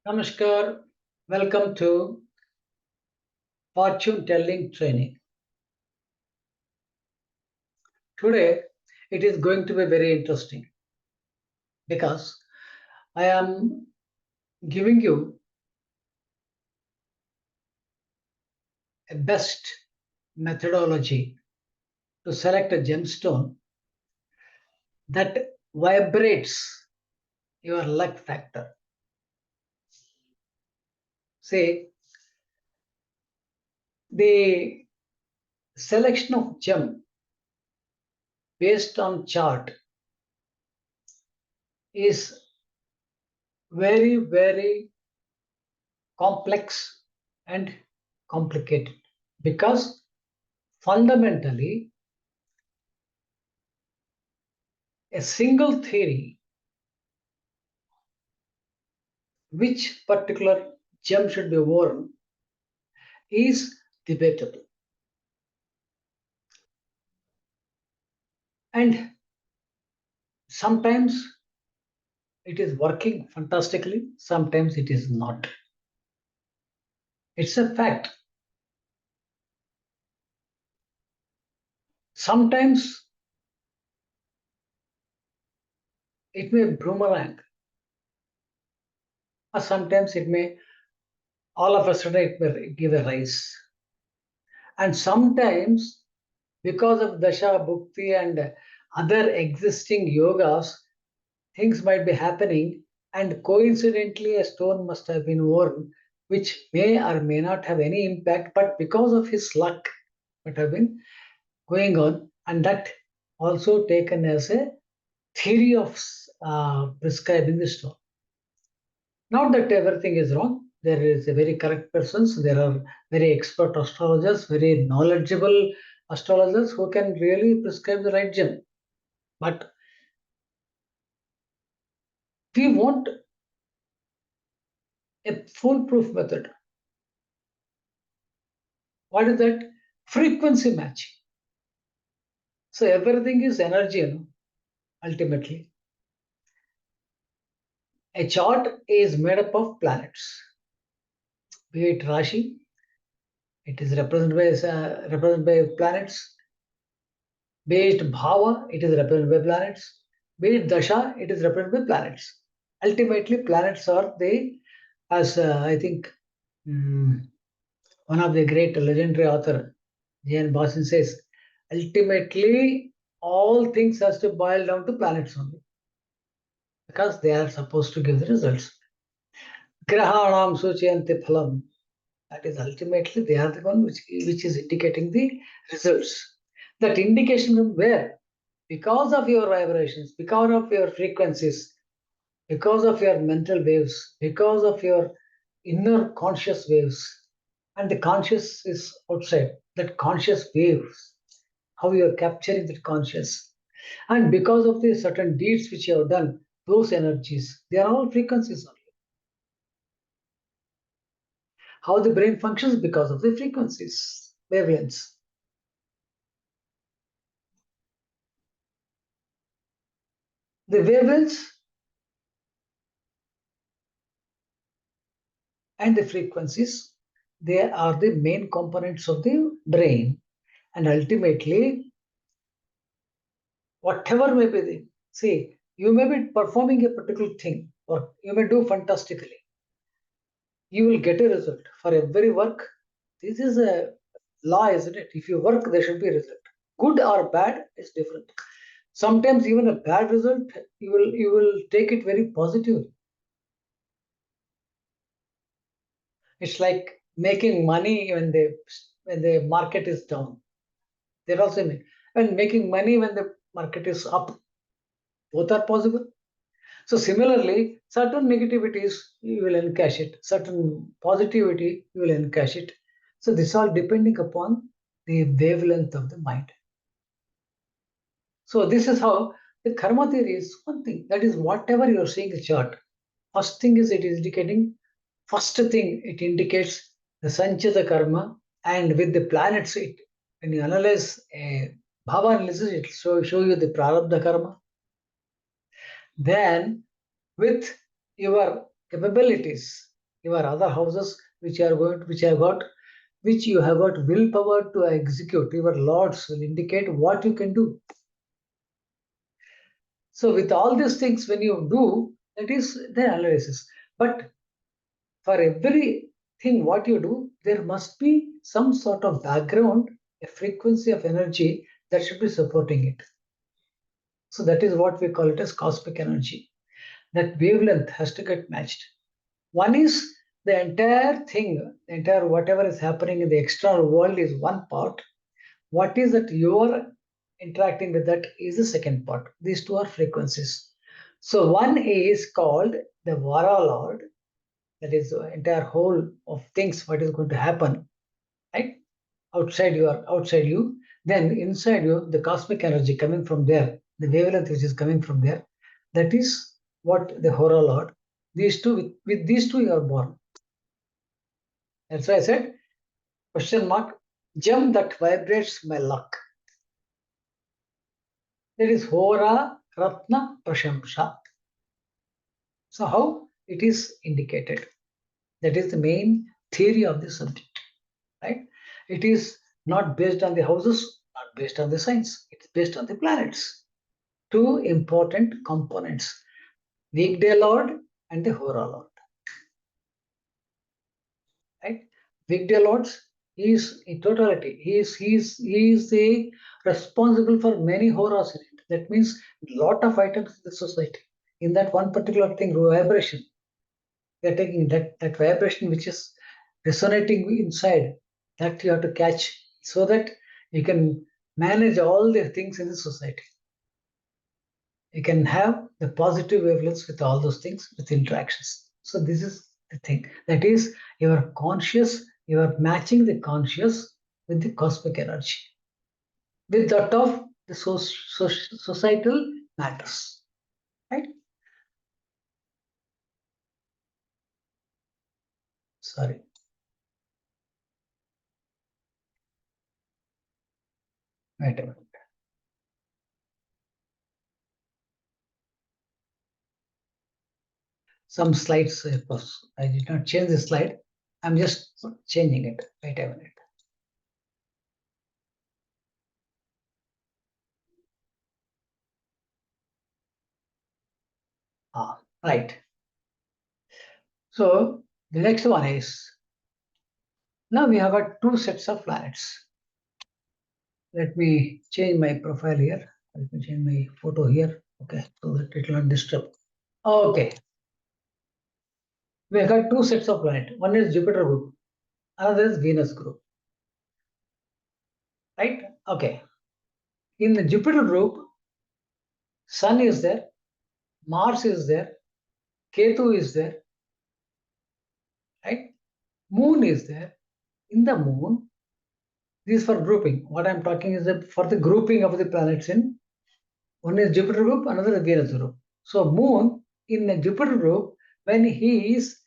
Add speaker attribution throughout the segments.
Speaker 1: Namaskar, welcome to fortune telling training. Today it is going to be very interesting because I am giving you a best methodology to select a gemstone that vibrates your luck factor. See, the selection of gem based on chart is very complex and complicated because fundamentally a single theory which particular gem should be worn is debatable. And sometimes it is working fantastically, sometimes it is not. It's a fact. Sometimes it may boomerang, or sometimes it may, all of a sudden, it may give a rise. And sometimes, because of Dasha, Bhukti, and other existing yogas, things might be happening, and coincidentally, a stone must have been worn, which may or may not have any impact, but because of his luck, might have been going on, and that also taken as a theory of prescribing the stone. Not that everything is wrong. There is a very correct persons. There are very expert astrologers, very knowledgeable astrologers who can really prescribe the right gem. But we want a foolproof method. What is that? Frequency matching. So everything is energy, ultimately. A chart is made up of planets. Be it Rashi, it is represented by planets. Be it Bhava, it is represented by planets. Be it Dasha, it is represented by planets. Ultimately, planets are as I think one of the great legendary author, J.N. Boston says, ultimately, all things has to boil down to planets only because they are supposed to give the results. Grahanam suchyanti phalam. That is ultimately they are the one which is indicating the results. That indication from where? Because of your vibrations, because of your frequencies, because of your mental waves, because of your inner conscious waves, and the conscious is outside, that conscious waves, how you are capturing that conscious. And because of the certain deeds which you have done, those energies, they are all frequencies only. How the brain functions because of the frequencies, wavelengths. The wavelengths and the frequencies, they are the main components of the brain. And ultimately, whatever may be the, see, you may be performing a particular thing or you may do fantastically. You will get a result for every work. This is a law, isn't it? If you work, there should be a result. Good or bad is different. Sometimes even a bad result, you will take it very positively. It's like making money when the market is down. They're also and making money when the market is up. Both are possible. So similarly, certain negativities you will encash it, certain positivity you will encash it. So this all depending upon the wavelength of the mind. So this is how the karma theory is one thing. That is whatever you are seeing the chart. First thing is it is indicating. First thing it indicates the sanchita karma, and with the planets, when you analyze a bhava analysis, it will show you the prarabdha karma. Then with your capabilities, your other houses which you have got willpower to execute. Your lords will indicate what you can do. So with all these things, when you do, that is the analysis. But for everything what you do, there must be some sort of background, a frequency of energy that should be supporting it. So that is what we call it as cosmic energy. That wavelength has to get matched. One is the entire thing, the entire whatever is happening in the external world is one part. What is that you are interacting with that is the second part. These two are frequencies. So one is called the Vara Lord, that is the entire whole of things, what is going to happen, right? Outside you, then inside you, the cosmic energy coming from there, the wavelength which is coming from there, that is what the Hora Lord. These two, with these two you are born. That's why I said, question mark, gem that vibrates my luck. That is Hora Ratna Prashamsa. So how it is indicated? That is the main theory of the subject, right? It is not based on the houses, not based on the signs. It's based on the planets. Two important components, weekday lord and the Hora lord, right? Weekday lords, he is in totality. He is the responsible for many Horas in it. That means a lot of items in the society. In that one particular thing, vibration, we are taking that vibration which is resonating inside, that you have to catch so that you can manage all the things in the society. You can have the positive wavelengths with all those things, with interactions. So this is the thing. That is, you are conscious, you are matching the conscious with the cosmic energy, with that of the societal matters, right? Sorry. Wait a minute. Some slides, I did not change the slide. I'm just changing it. Wait a minute. Right. So the next one is, now we have got two sets of planets. Let me change my profile here. Let me change my photo here. Okay, so that it will not disturb. Okay. We have got two sets of planets. One is Jupiter group, another is Venus group. Right? Okay. In the Jupiter group, Sun is there, Mars is there, Ketu is there, right? Moon is there. In the moon, this is for grouping. What I'm talking is for the grouping of the planets in one is Jupiter group, another is Venus group. So moon in the Jupiter group, when he is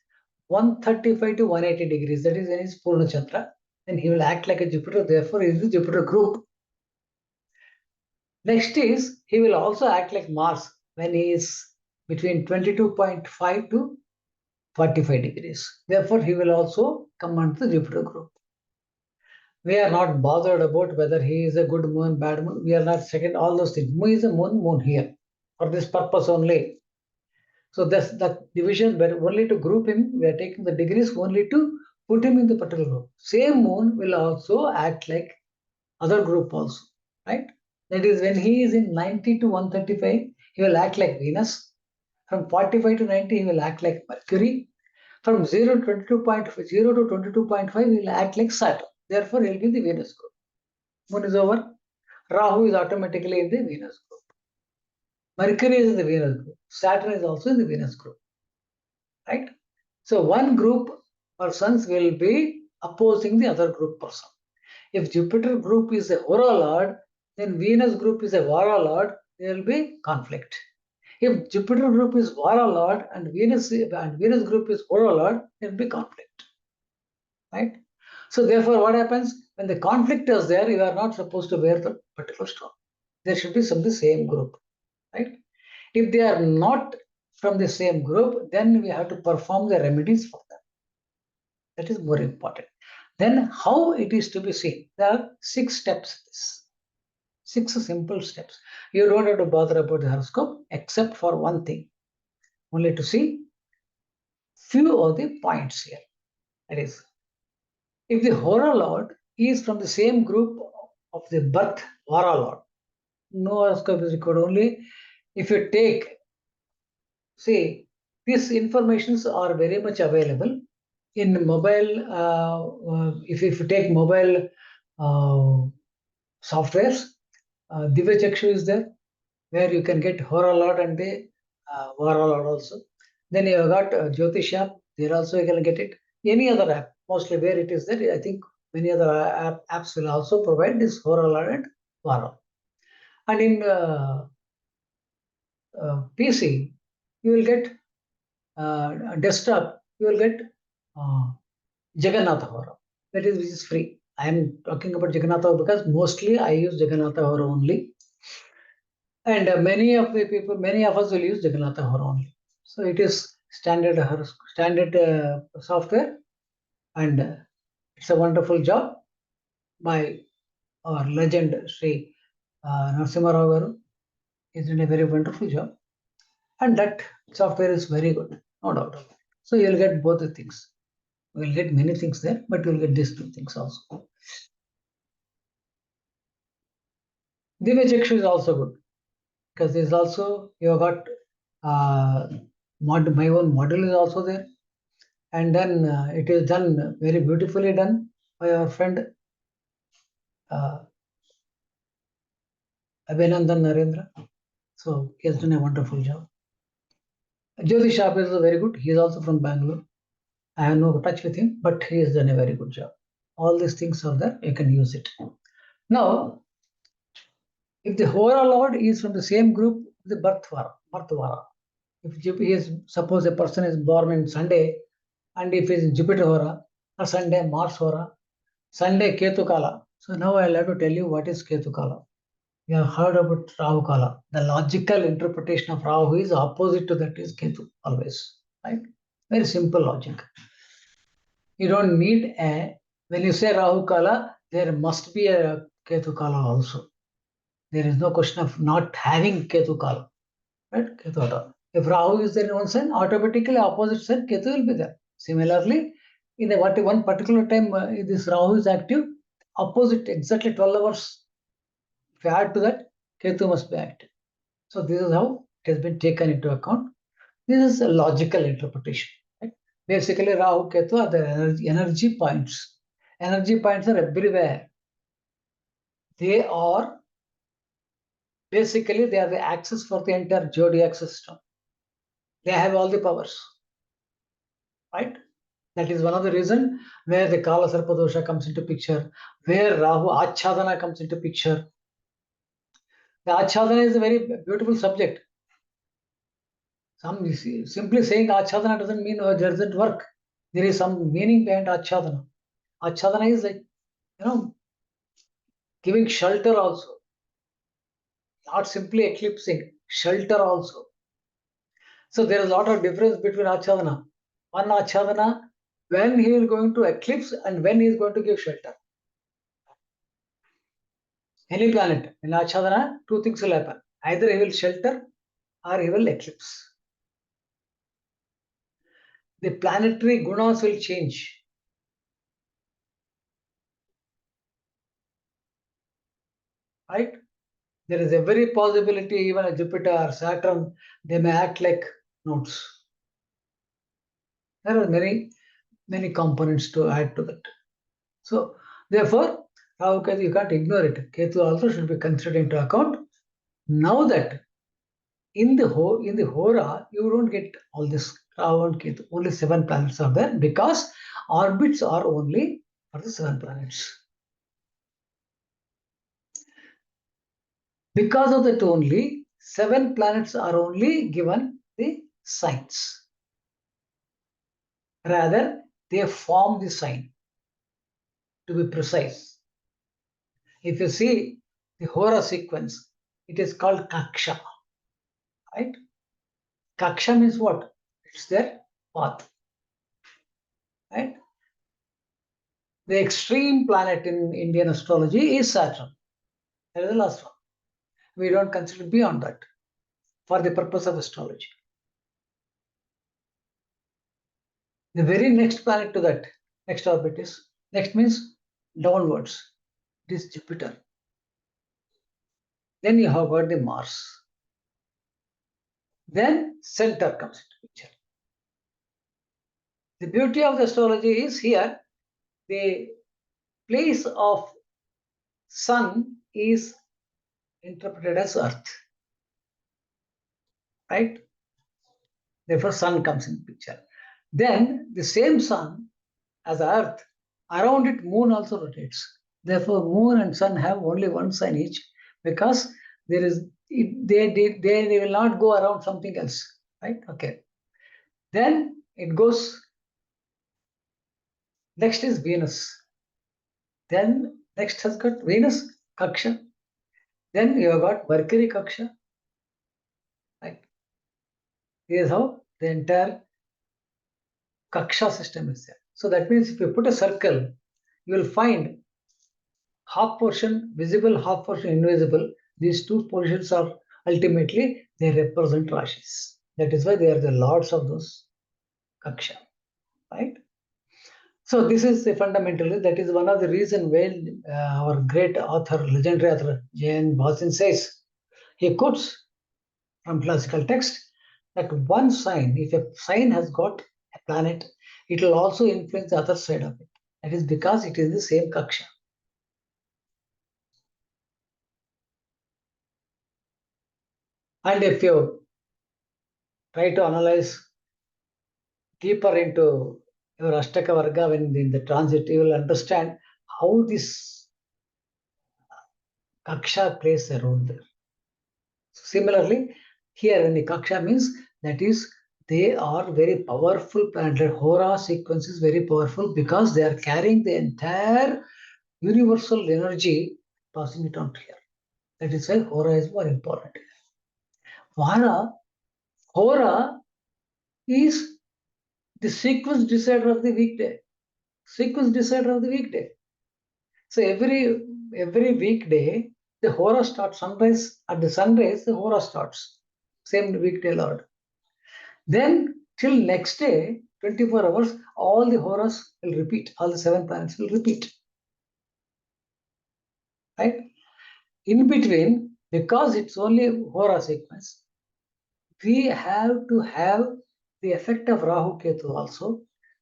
Speaker 1: 135 to 180 degrees, that is when he's Purna Chandra, then he will act like a Jupiter, therefore he is the Jupiter group. Next is, he will also act like Mars when he is between 22.5 to 45 degrees. Therefore, he will also come under the Jupiter group. We are not bothered about whether he is a good moon, bad moon. We are not second all those things. Moon is a moon here for this purpose only. So that's that division where only to group him, we are taking the degrees only to put him in the particular group. Same moon will also act like other group also, right? That is when he is in 90 to 135, he will act like Venus. From 45 to 90, he will act like Mercury. From 0 to 22.5, he will act like Saturn. Therefore, he will be in the Venus group. Moon is over. Rahu is automatically in the Venus group. Mercury is in the Venus group. Saturn is also in the Venus group. Right? So one group persons will be opposing the other group person. If Jupiter group is a Hora Lord, then Venus group is a Vara Lord, there will be conflict. If Jupiter group is Vara Lord and Venus group is Hora Lord, there will be conflict. Right? So therefore, what happens when the conflict is there? You are not supposed to wear the particular stone. There should be some the same group, right? If they are not from the same group, then we have to perform the remedies for them. That is more important. Then how it is to be seen? There are 6 steps. 6 simple steps. You don't have to bother about the horoscope except for one thing. Only to see few of the points here. That is, if the Hora Lord is from the same group of the birth Vara Lord, no horoscope is required. Only if you take, see, these informations are very much available in mobile. If you take mobile softwares, Divya Chakshu is there, where you can get Hora Lord and the Vara Lord also. Then you have got Jyotish app, there also you can get it. Any other app, mostly where it is there, I think many other apps will also provide this Hora Lord and Vara. And in PC, you will get desktop, you will get Jagannatha Hora. That is, which is free. I am talking about Jagannatha because mostly I use Jagannatha Hora only. And many of the people, many of us will use Jagannatha Hora only. So it is standard software, and it's a wonderful job by our legend Sri Narasimha Rao Garu. He's done a very wonderful job, and that software is very good, no doubt about it. So you'll get both the things. You'll get many things there, but you'll get these 2 things also. Divya Chakshu is also good because there's also, you have got my own model is also there, and then it is done very beautifully done by our friend Abhinandan Narendra. So he has done a wonderful job. Jyotish Shah is very good. He is also from Bangalore. I have no touch with him, but he has done a very good job. All these things are there, you can use it. Now, if the Hora Lord is from the same group, the Birthvara. If he is, suppose a person is born in Sunday, and if he is in Jupiter Hora, or Sunday Mars Hora, Sunday Ketu Kala. So now I'll have to tell you what is Ketu Kala. You have heard about Rahu Kala. The logical interpretation of Rahu is opposite to that is Ketu, always. Right? Very simple logic. You don't need when you say Rahu Kala, there must be a Ketu Kala also. There is no question of not having Ketu Kala. Right? Ketu Kala. If Rahu is there in one sign, automatically opposite sign Ketu will be there. Similarly, in one particular time, this Rahu is active, opposite exactly 12 hours. If you add to that, Ketu must be active. So this is how it has been taken into account. This is a logical interpretation. Right? Basically, Rahu, Ketu are the energy points. Energy points are everywhere. They are basically, they are the axis for the entire zodiac system. They have all the powers. Right? That is one of the reasons where the Kala Sarpa dosha comes into picture, where Rahu Achadana comes into picture. The Achadana is a very beautiful subject. Simply saying Achadana doesn't mean it doesn't work. There is some meaning behind Achadana. Achadana is like, giving shelter also. Not simply eclipsing, shelter also. So there is a lot of difference between Achadana. One Achadana, when he is going to eclipse and when he is going to give shelter. Any planet, in Achadana, 2 things will happen. Either he will shelter or he will eclipse. The planetary gunas will change. Right? There is every possibility, even a Jupiter or Saturn, they may act like nodes. There are many components to add to that. So, therefore, Rahu Ketu, you can't ignore it. Ketu also should be considered into account. Now that in the Hora, you don't get all this Rahu and Ketu. Only 7 planets are there because orbits are only for the 7 planets. Because of that only, 7 planets are only given the signs. Rather, they form the sign, to be precise. If you see the Hora sequence, it is called Kaksha. Right? Kaksha means what? It's their path. Right? The extreme planet in Indian astrology is Saturn. That is the last one. We don't consider beyond that for the purpose of astrology. The very next planet to that, next orbit is, next means downwards. It is Jupiter. Then you have got the Mars. Then center comes into picture. The beauty of the astrology is here, the place of sun is interpreted as earth, right? Therefore, sun comes in picture. Then the same sun as earth, around it moon also rotates. Therefore, moon and sun have only one sign each, because there is they will not go around something else, right? Okay. Then it goes, next is Venus. Then next has got Venus Kaksha. Then you have got Mercury Kaksha. Right? This is how the entire Kaksha system is there. So that means if you put a circle, you will find half portion visible, half portion invisible. These two portions are ultimately, they represent Rashis. That is why they are the lords of those Kaksha. Right? So this is fundamentally, that is one of the reason why our great author, legendary author, J.N. Bhasin says, he quotes from classical text that one sign, if a sign has got a planet, it will also influence the other side of it. That is because it is the same Kaksha. And if you try to analyze deeper into your Ashtaka Varga when in the transit, you will understand how this Kaksha plays a role there. Similarly, here in the Kaksha means that is, they are very powerful planet. Hora sequence is very powerful because they are carrying the entire universal energy, passing it on here. That is why Hora is more important. Hora is the sequence decider of the weekday. Sequence decider of the weekday. So every weekday, the Hora starts sunrise. At the sunrise, the Hora starts. Same weekday Lord. Then till next day, 24 hours, all the Horas will repeat. All the 7 planets will repeat. Right? In between, because it's only Hora sequence, we have to have the effect of Rahu Ketu also.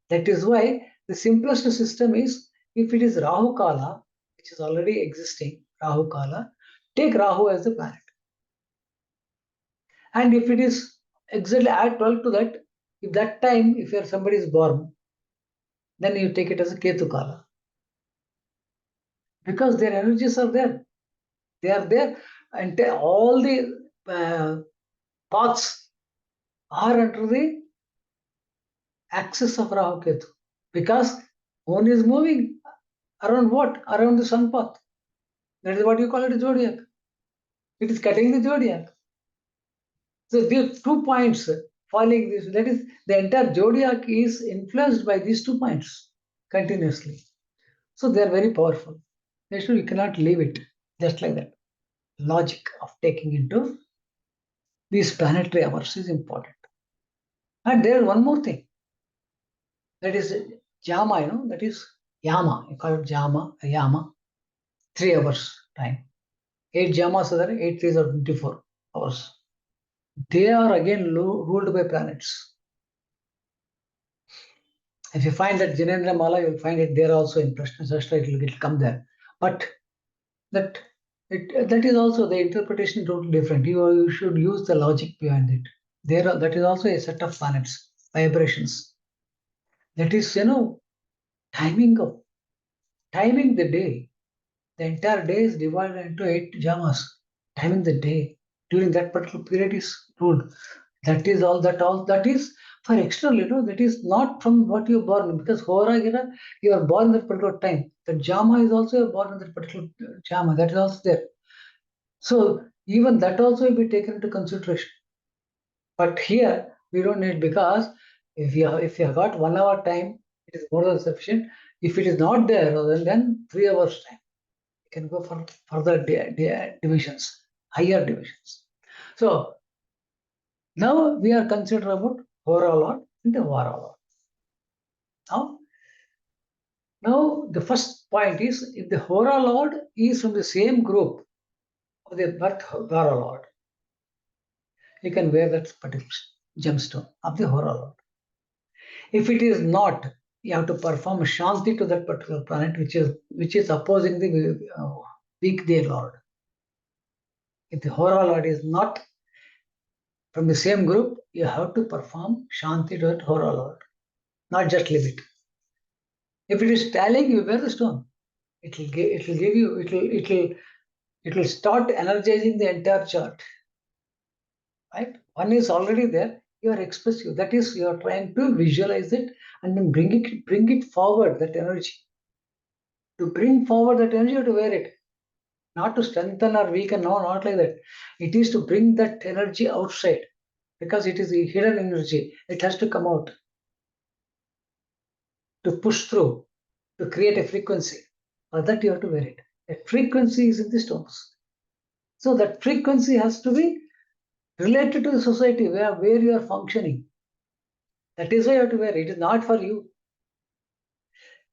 Speaker 1: That is why the simplest system is, if it is Rahu Kala, which is already existing, Rahu Kala, take Rahu as the planet. And if it is exactly add 12 to that, if that time, if somebody is born, then you take it as a Ketu Kala. Because their energies are there. They are there. And all the paths are under the axis of Rahu Ketu. Because moon is moving around what? Around the sun path. That is what you call it a zodiac. It is cutting the zodiac. So these 2 points following this, that is, the entire zodiac is influenced by these 2 points continuously. So they are very powerful. Therefore, you cannot leave it just like that. Logic of taking into these planetary hours is important. And there is one more thing. That is Jama, that is Yama. You call it Yama. 3 hours time. 8 Jamas are there, 8 3s are 24 hours. They are again ruled by planets. If you find that Janendra Mala, you will find it there also in Prashna Shastra, it will come there. But that is also, the interpretation is totally different. You should use the logic behind it. That is also a set of planets, vibrations. That is, timing the day. The entire day is divided into 8 jamas. Timing the day during that particular period is ruled. That is that is for external, that is not from what you born, because Hora, you are born that particular time. The Jama is also born in that particular Jama. That is also there. So even that also will be taken into consideration. But here we don't need, because if you have got 1 hour time, it is more than sufficient. If it is not there, then 3 hours time. You can go for further divisions, higher divisions. So now we are considering about Hora Lord and the Vara Lord. Now the first point is, if the Hora Lord is from the same group of the birth Vara Lord, you can wear that particular gemstone of the Hora Lord. If it is not, you have to perform Shanti to that particular planet, which is opposing the weekday Lord. If the Hora Lord is not from the same group, you have to perform Shanti to that Hora Lord, not just leave it. If it is tallying, you wear the stone. It will start energizing the entire chart. Right? One is already there. You are expressive. That is, you are trying to visualize it and then bring it forward. That energy. To bring forward that energy, you have to wear it. Not to strengthen or weaken. No, not like that. It is to bring that energy outside, because it is a hidden energy. It has to come out. To push through, to create a frequency. For that you have to wear it. That frequency is in the stones. So that frequency has to be related to the society where you are functioning. That is why you have to wear it. It is not for you.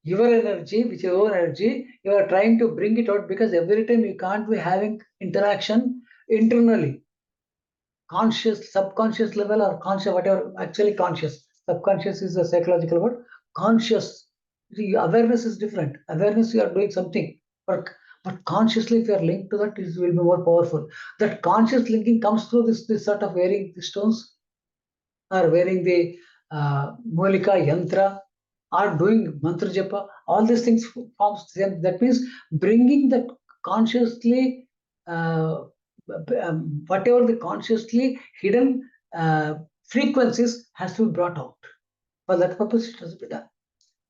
Speaker 1: Your energy, which is your own energy, you are trying to bring it out, because every time you can't be having interaction internally. Conscious, subconscious level, or conscious, whatever, actually conscious. Subconscious is a psychological word. Conscious. See, awareness is different. Awareness, you are doing something. But consciously, if you are linked to that, it will be more powerful. That conscious linking comes through this sort of wearing the stones, or wearing the Mulika Yantra, or doing mantra japa. All these things forms them. That means bringing that consciously, whatever the consciously hidden frequencies has to be brought out. For that purpose, it has to be done.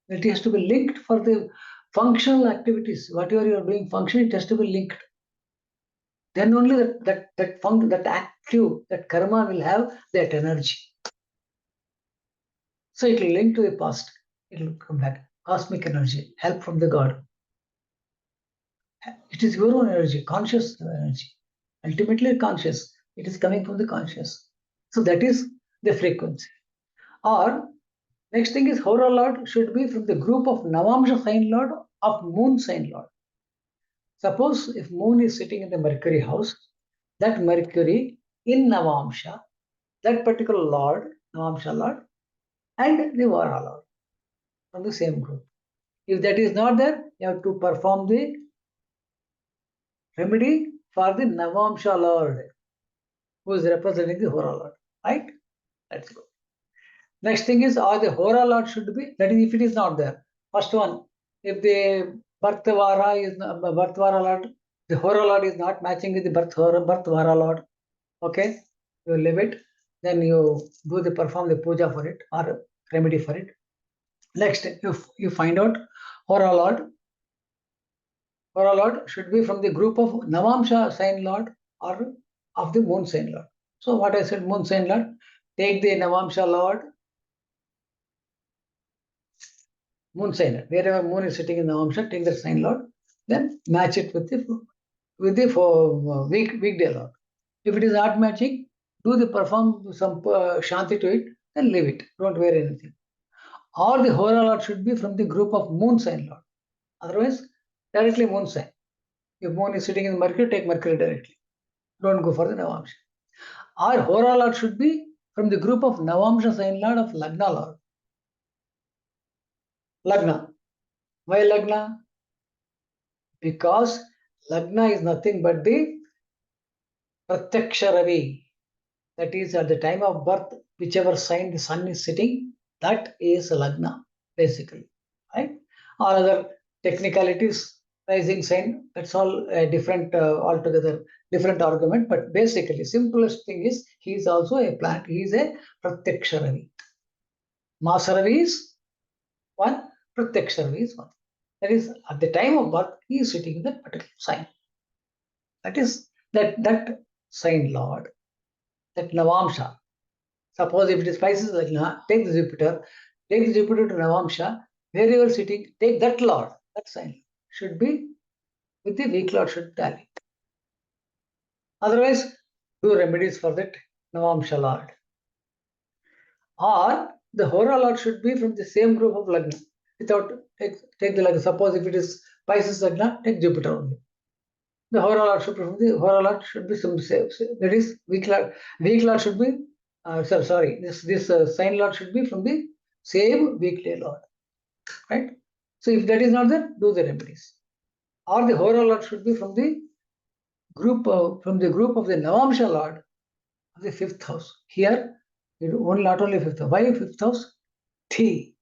Speaker 1: It has to be linked for the functional activities. Whatever you are doing function, it has to be linked. Then only that active, that karma will have that energy. So it will link to the past. It will come back. Cosmic energy, help from the God. It is your own energy, conscious energy. Ultimately conscious. It is coming from the conscious. So that is the frequency. Or next thing is, Hora Lord should be from the group of Navamsha sign Lord, of Moon sign Lord. Suppose if Moon is sitting in the Mercury house, that Mercury in Navamsha, that particular Lord, Navamsha Lord, and the Vara Lord from the same group. If that is not there, you have to perform the remedy for the Navamsha Lord, who is representing the Hora Lord. Right? Let's go. Next thing is, or the Hora Lord should be, that is, if it is not there. First one, if the Bhartvara Lord, the Hora Lord is not matching with the Bhartvara Lord, okay, you leave it, then you perform the puja for it, or remedy for it. Next, you find out Hora Lord should be from the group of Navamsha sign Lord, or of the Moon sign Lord. So what I said, Moon sign Lord, take the Navamsha Lord, Moon sign Lord. Wherever Moon is sitting in Navamsha, take the sign Lord, then match it with the weekday Lord. If it is not matching, perform some Shanti to it, then leave it. Don't wear anything. Or the Hora Lord should be from the group of Moon sign Lord. Otherwise, directly Moon sign. If Moon is sitting in Mercury, take Mercury directly. Don't go for the Navamsha. Or Hora Lord should be from the group of Navamsha sign Lord of Lagna Lord. Lagna. Why Lagna? Because Lagna is nothing but the Pratyaksha Ravi. That is, at the time of birth, whichever sign the sun is sitting, that is Lagna, basically. Right? Or other technicalities, rising sign, that's all different, altogether different argument. But basically, simplest thing is, he is also a planet. He is a Pratyaksha Ravi. Masa Ravi is one, Pratyaksha Ravi is one. That is, at the time of birth, he is sitting in that particular sign. That is that sign Lord, that Navamsha. Suppose if it is Pisces, like take the Jupiter to Navamsha, where you are sitting, take that lord, that sign should be with the weak lord should tally. Otherwise, do remedies for that Navamsha lord. Or the Hora lord should be from the same group of Lagna. Without take the Lagna. Suppose if it is Pisces Lagna, take Jupiter only. The Hora lord should be from the Hora lord should be some that is weak lord. Weak lord should be sorry. This sign lord should be from the same weekday lord, right? So if that is not there, do the remedies. Or the Hora lord should be from the group of the Navamsha lord of the fifth house. Here, not only fifth house. Why fifth house? Thi.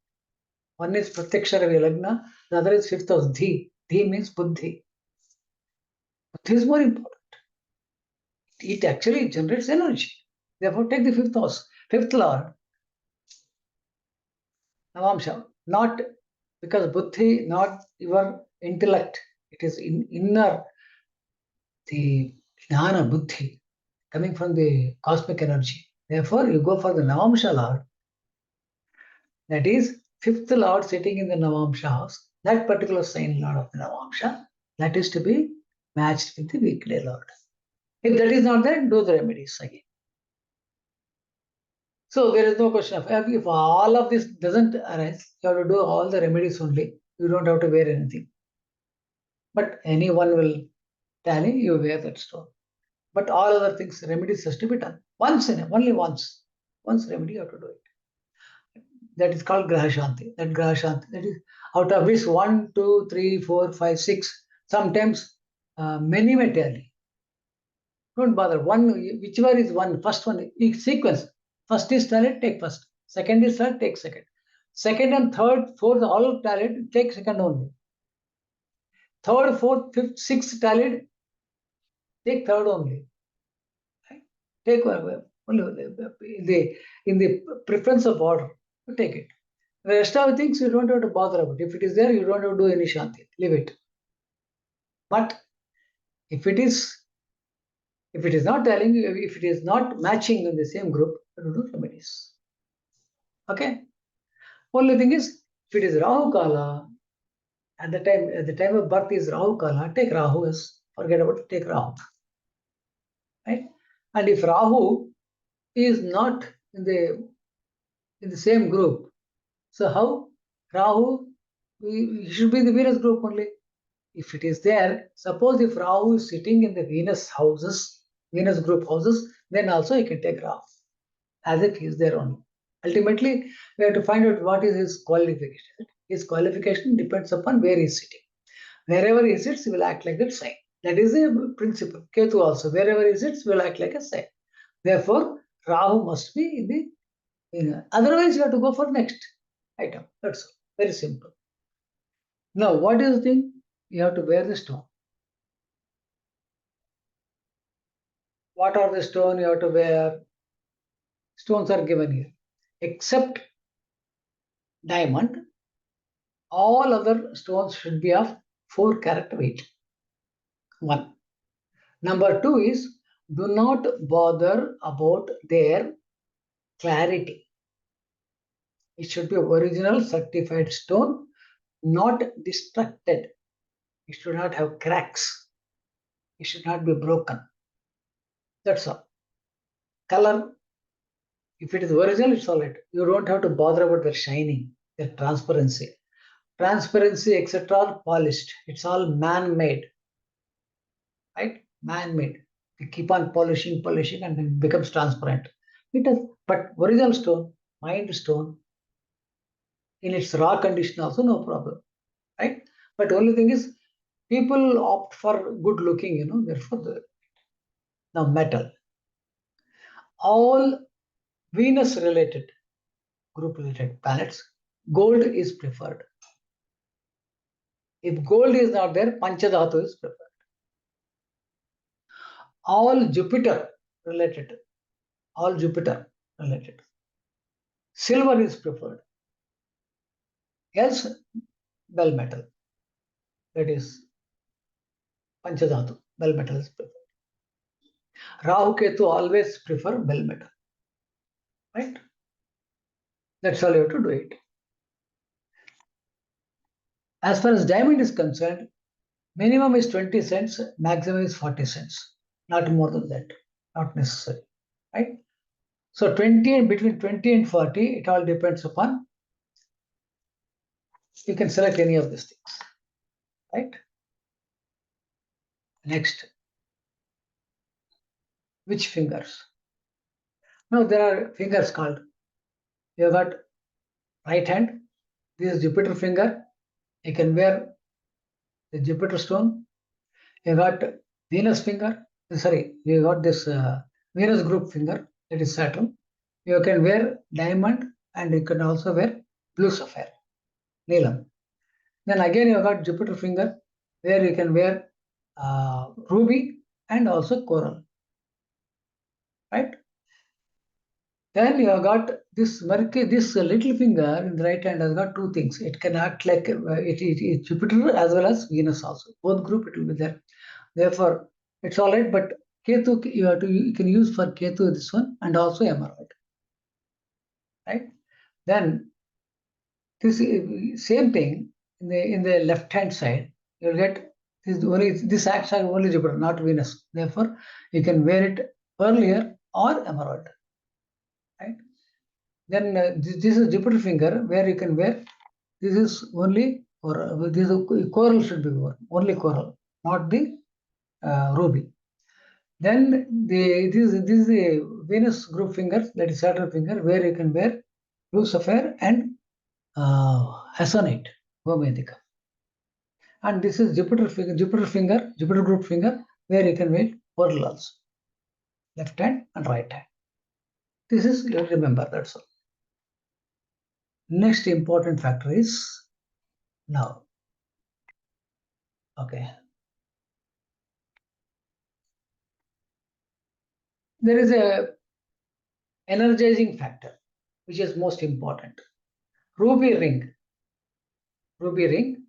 Speaker 1: One is Pratyaksha Lagna, the other is fifth house, Dhi. Dhi means Buddhi. Buddhi is more important. It actually generates energy. Therefore, take the fifth house, fifth lord, Navamsha. Not because Buddhi, not your intellect. It is inner, the Jnana Buddhi, coming from the cosmic energy. Therefore, you go for the Navamsha lord. That is, fifth lord sitting in the Navamsha house, that particular sign lord of the Navamsha, that is to be matched with the weekday lord. If that is not there, do the remedies again. So there is no question of if all of this doesn't arise, you have to do all the remedies only. You don't have to wear anything. But anyone will tally, you wear that stone. But all other things, remedies has to be done. Only once. Once remedy, you have to do it. That is called Graha Shanti. That is out of which 1, 2, 3, 4, 5, 6. Sometimes many may tally. Don't bother. Whichever is one, first one, sequence. First is tallied, take first. Second is tallied, take second. Second and third, fourth, all tallied, take second only. Third, fourth, fifth, sixth tallied, take third only. Right? Take only in the preference of order, take it. The rest of the things you don't have to bother about. If it is there, you don't have to do any shanti. Leave it. But if it is not telling you, if it is not matching in the same group, you do remedies. Okay. Only thing is, if it is Rahu Kala, at the time of birth is Rahu Kala, take Rahu as forget about it, take Rahu. Right? And if Rahu is not in the same group, so how Rahu he should be in the Venus group only. If it is there, suppose if Rahu is sitting in the Venus group houses, then also he can take Rahu as if he is there only. Ultimately, we have to find out what is his qualification. His qualification depends upon where he is sitting. Wherever he sits, he will act like that sign. That is the principle. Ketu also, wherever he sits, will act like a sign. Therefore, Rahu must be in the. Otherwise, you have to go for next item. That's all. Very simple. Now, what is the thing? You have to wear the stone. What are the stone you have to wear? Stones are given here. Except diamond, all other stones should be of 4 carat weight. 1. Number 2 is, do not bother about their clarity. It should be original certified stone, not destructed. It should not have cracks. It should not be broken. That's all. Color, if it is original, it's all right. You don't have to bother about their shining, their transparency. Transparency, etc., are polished. It's all man-made. Right? Man-made. You keep on polishing, and then it becomes transparent. It is, but original stone, mined stone, in its raw condition also no problem. Right? But only thing is, people opt for good looking, therefore now metal. All Venus related, group related planets, gold is preferred. If gold is not there, Panchadhatu is preferred. All Jupiter related, silver is preferred. Else, bell metal. That is Panchadhatu, bell metal is preferred. Rahu Ketu always prefer bell metal. Right? That's all you have to do it. As far as diamond is concerned, minimum is 20 cents, maximum is 40 cents. Not more than that, not necessary, right? So 20 and between 20 and 40, it all depends upon, you can select any of these things, right? Next, which fingers? Now there are fingers called, you have got right hand, this is Jupiter finger, you can wear the Jupiter stone. You got Venus finger, sorry, you got this Venus group finger, that is Saturn. You can wear diamond and you can also wear blue sapphire, Neelam. Then again you got Jupiter finger, where you can wear ruby and also coral, right? Then you have got this Mercury, this little finger in the right hand has got two things. It can act like it Jupiter as well as Venus also. Both group it will be there. Therefore, it's all right. But Ketu you can use for Ketu this one and also emerald, right? Then this same thing in the left hand side. You'll get this acts on only Jupiter, not Venus. Therefore, you can wear it earlier or emerald, right? Then this is Jupiter finger where you can wear. This is only, or this is coral should be worn, only coral, not the ruby. Then this is a Venus group finger, that is Saturn finger, where you can wear blue sapphire and hasonite, Gomedika. And this is Jupiter finger, Jupiter group finger, where you can wear pearl also, left hand and right hand. This is, you remember, that's all. Next important factor is now. Okay. There is a energizing factor, which is most important. Ruby ring. Ruby ring,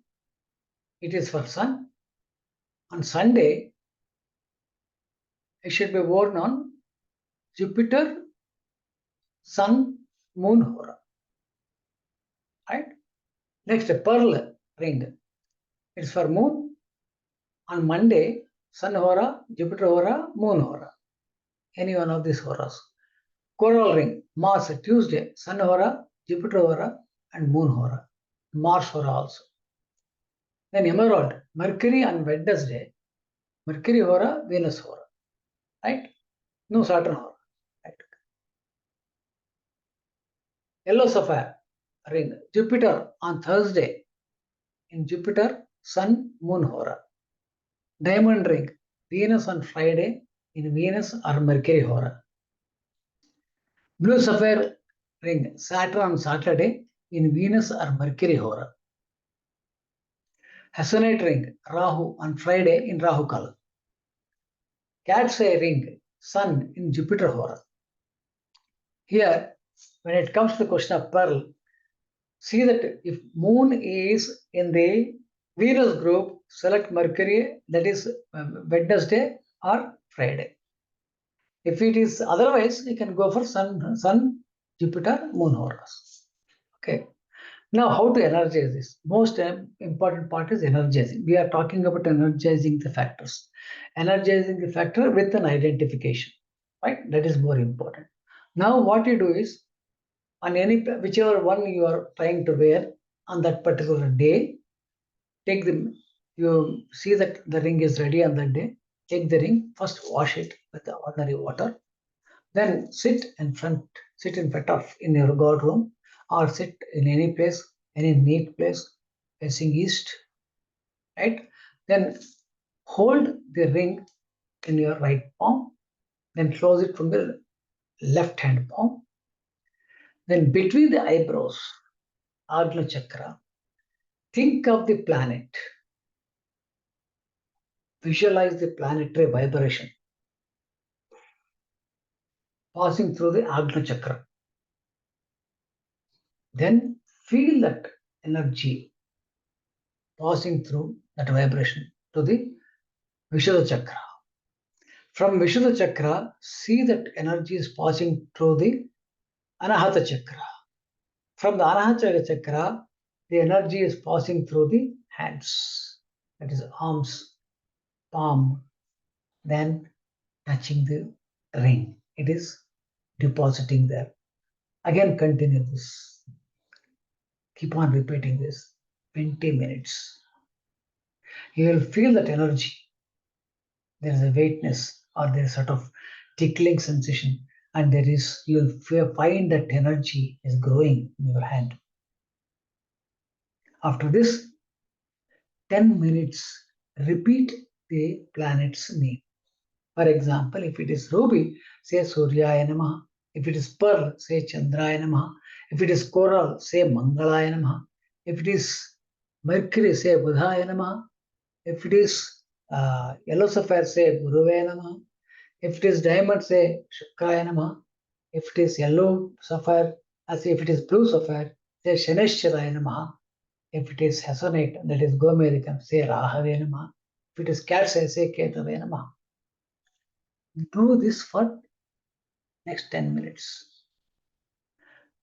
Speaker 1: it is for sun. On Sunday, it should be worn on Jupiter, Sun, Moon, Hora. Right? Next, a pearl ring. It's for Moon. On Monday, Sun Hora, Jupiter Hora, Moon Hora. Any one of these Horas. Coral ring, Mars, Tuesday, Sun Hora, Jupiter Hora, and Moon Hora. Mars Hora also. Then emerald, Mercury on Wednesday, Mercury Hora, Venus Hora. Right? No Saturn Hora. Right? Yellow sapphire ring, Jupiter on Thursday, in Jupiter, Sun, Moon Hora. Diamond ring, Venus on Friday, in Venus or Mercury Hora. Blue sapphire ring, Saturn on Saturday, in Venus or Mercury Hora. Hasonite ring, Rahu on Friday, in Rahu Kala. Cat's eye ring, Sun in Jupiter Hora. Here, when it comes to the question of pearl, see that if Moon is in the Venus group, select Mercury, that is Wednesday or Friday. If it is otherwise, you can go for Sun, Jupiter, Moon Horas. Okay. Now, how to energize this? Most important part is energizing. We are talking about energizing the factors. Energizing the factor with an identification, right? That is more important. Now, what you do is, on whichever one you are trying to wear on that particular day, take you see that the ring is ready on that day, take the ring, first wash it with the ordinary water, then sit in front of in your god room, or sit in any place, any neat place facing east, right? Then hold the ring in your right palm, then close it from the left hand palm. Then between the eyebrows, Agna Chakra, think of the planet. Visualize the planetary vibration passing through the Agna Chakra. Then feel that energy passing through that vibration to the Vishuddha Chakra. From Vishuddha Chakra, see that energy is passing through the Anahata Chakra. From the Anahata Chakra, the energy is passing through the hands, that is arms, palm, then touching the ring. It is depositing there. Again, continue this. Keep on repeating this 20 minutes. You will feel that energy. There is a weightness or there is sort of tickling sensation, and you'll find that energy is growing in your hand. After this, 10 minutes, repeat the planet's name. For example, if it is ruby, say Suryaya Namaha. If it is pearl, say Chandraya Namaha. If it is coral, say Mangalaya Namaha. If it is mercury, say Budhaya Namaha. If it is yellow sapphire, say Guruve Namaha. If it is diamond, say Shukraya Namaha. If it is yellow sapphire, if it is blue sapphire, say Shaneshwaraya Namaha. If it is hasonate, that is Gomedikam, say Rahave Namaha. If it is calcite, say Ketave Namaha. Do this for next 10 minutes.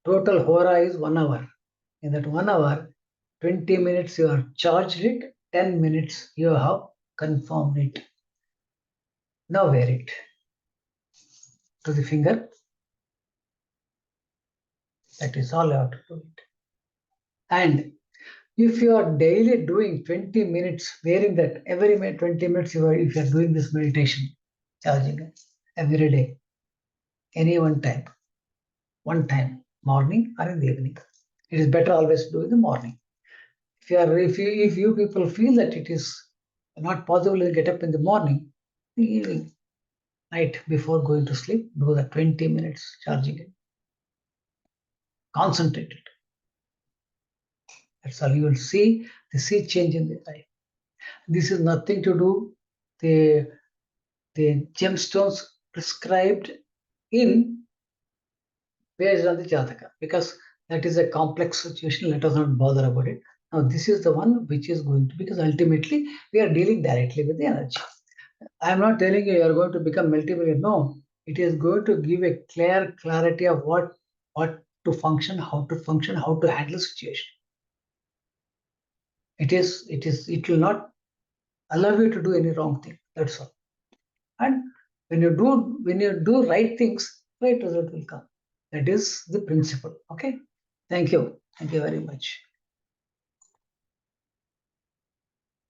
Speaker 1: Total hora is 1 hour. In that 1 hour, 20 minutes you have charged it, 10 minutes you have confirmed it. Now wear it to the finger. That is all you have to do it. And if you are daily doing 20 minutes, wearing that every 20 minutes, if you are doing this meditation, charging it every day, any one time, morning or in the evening. It is better always to do in the morning. If you people feel that it is not possible to get up in the morning, the evening, night before going to sleep, do the 20 minutes charging it. Concentrate it. That's all. You will see the sea change in the life. This is nothing to do the gemstones prescribed in based on the Jataka, because that is a complex situation. Let us not bother about it. Now, this is the one which is going to, because ultimately we are dealing directly with the energy. I am not telling you are going to become multi-millionaire. No, it is going to give a clarity of what to function, how to handle situation. It will not allow you to do any wrong thing. That's all. And when you do right things, right result will come. That is the principle. Okay. Thank you. Thank you very much.